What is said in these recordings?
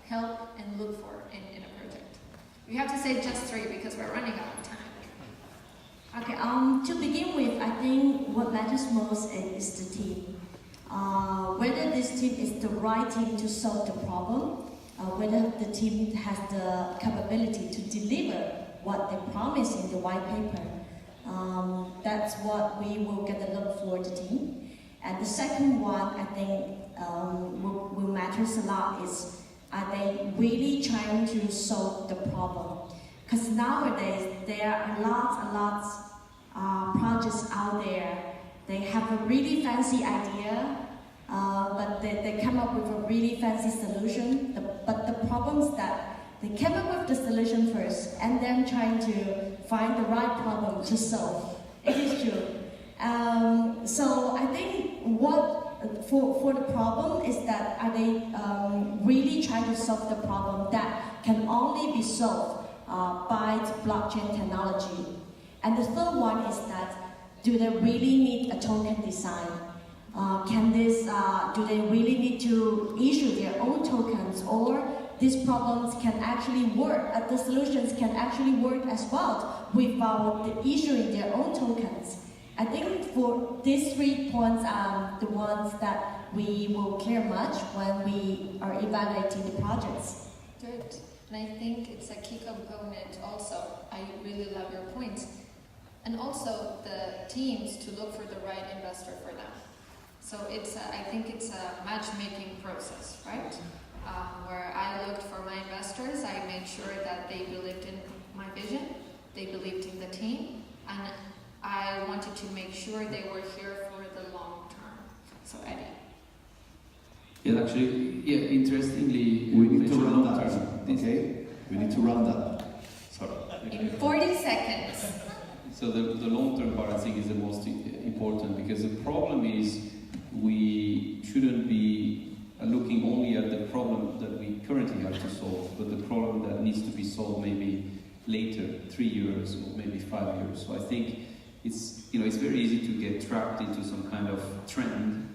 help and look for in a project? You have to say just 3 because we're running out of time. Okay, to begin with, I think what matters most is the team. Whether this team is the right team to solve the problem, whether the team has the capability to deliver what they promise in the white paper. That's what we will get to look for the team. And the second one, I think, will matters a lot is, are they really trying to solve the problem? Because nowadays, there are lots projects out there. They have a really fancy idea, but they come up with a really fancy solution. But the problem is that they came up with the solution first, and then trying to find the right problem to solve. It is true. So I think what for the problem is that, are they really trying to solve the problem that can only be solved by the blockchain technology? And the third one is that, do they really need a token design? Do they really need to issue their own tokens, or these problems can actually work, the solutions can actually work as well without issuing their own tokens? I think for these 3 points are the ones that we will care much when we are evaluating the projects. Good. And I think it's a key component also. I really love your point. And also the teams to look for the right investor for them. So I think it's a matchmaking process, right? Where I looked for my investors, I made sure that they believed in my vision, they believed in the team, and I wanted to make sure they were here for the long term. So Eddie. Yeah, actually, interestingly, we need to run that, okay? We need to run that. Sorry. In 40 seconds. So the long-term part, I think, is the most important, because the problem is we shouldn't be looking only at the problem that we currently have to solve, but the problem that needs to be solved maybe later, 3 years or maybe 5 years. So I think it's very easy to get trapped into some kind of trend,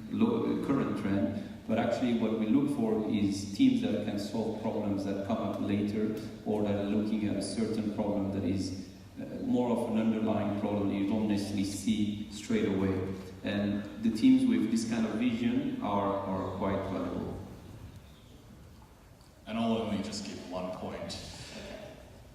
current trend, but actually what we look for is teams that can solve problems that come up later, or that are looking at a certain problem that is more of an underlying problem you don't necessarily see straight away. And the teams with this kind of vision are quite valuable. And I'll only just give 1 point.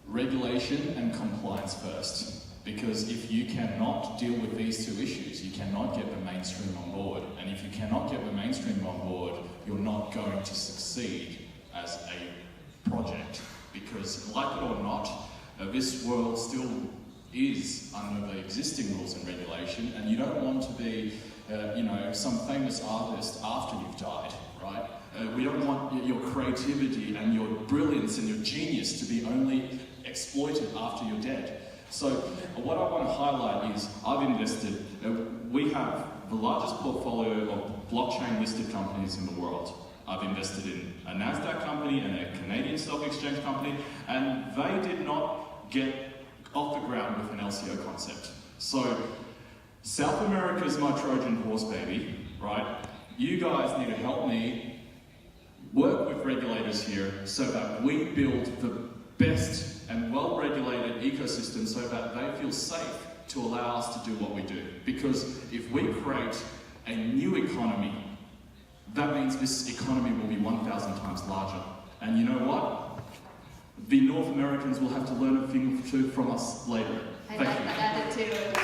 Regulation and compliance first. Because if you cannot deal with these 2 issues, you cannot get the mainstream on board. And if you cannot get the mainstream on board, you're not going to succeed as a project. Because, like it or not, this world still is under the existing rules and regulation, and you don't want to be, some famous artist after you've died, right? We don't want your creativity and your brilliance and your genius to be only exploited after you're dead. So what I want to highlight is, I've invested, we have the largest portfolio of blockchain-listed companies in the world. I've invested in a NASDAQ company and a Canadian stock exchange company, and they did not get off the ground with an LCO concept. So, South America is my Trojan horse, baby, right? You guys need to help me work with regulators here so that we build the best and well-regulated ecosystem so that they feel safe to allow us to do what we do. Because if we create a new economy, that means this economy will be 1,000 times larger. And you know what? The North Americans will have to learn a thing or 2 from us later. I like that attitude.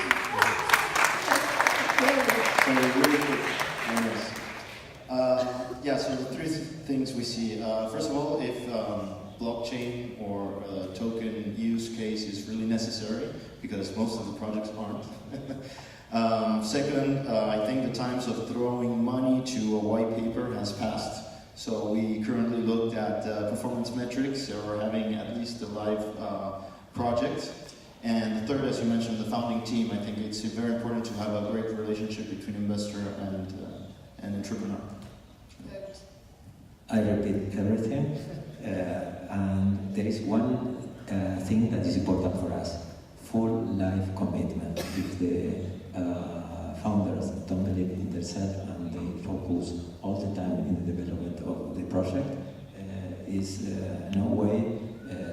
So really quick, so the 3 things we see. First of all, if blockchain or token use case is really necessary, because most of the projects aren't. Second, I think the times of throwing money to a white paper has passed. So we currently looked at performance metrics, or having at least a live project. And the third, as you mentioned, the founding team. I think it's very important to have a great relationship between investor and entrepreneur. Good. I repeat everything, and there is one thing that is important for us: full life commitment. If the founders don't believe in themselves and they focus all the time in the development of the project, is no way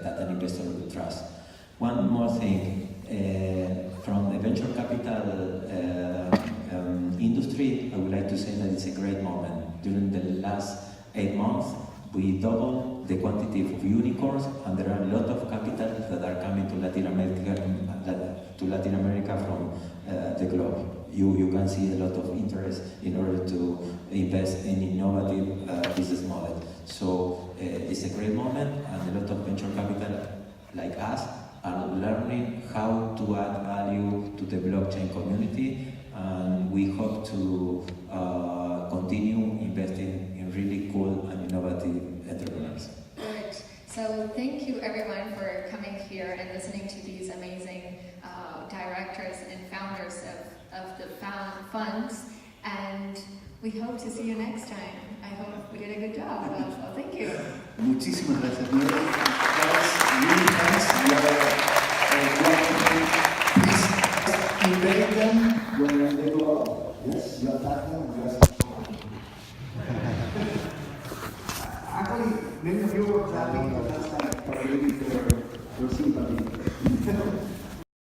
that an investor would trust. One more thing, from the venture capital industry, I would like to say that it's a great moment. During the last 8 months, we doubled the quantity of unicorns, and there are a lot of capital that are coming to Latin America from the globe. You can see a lot of interest in order to invest in innovative business model. So it's a great moment, and a lot of venture capital like us are learning how to add value to the blockchain community, and we hope to continue investing in really cool and innovative entrepreneurs. Great. So thank you everyone for coming here and listening to these amazing directors and founders of the funds, and we hope to see you next time. I hope we did a good job. So thank you. Muchísimas gracias, Mary. Guys, really thanks. Please invade them when they go out. Yes, you attack them. Actually, many of you were clapping, but that's like for sympathy.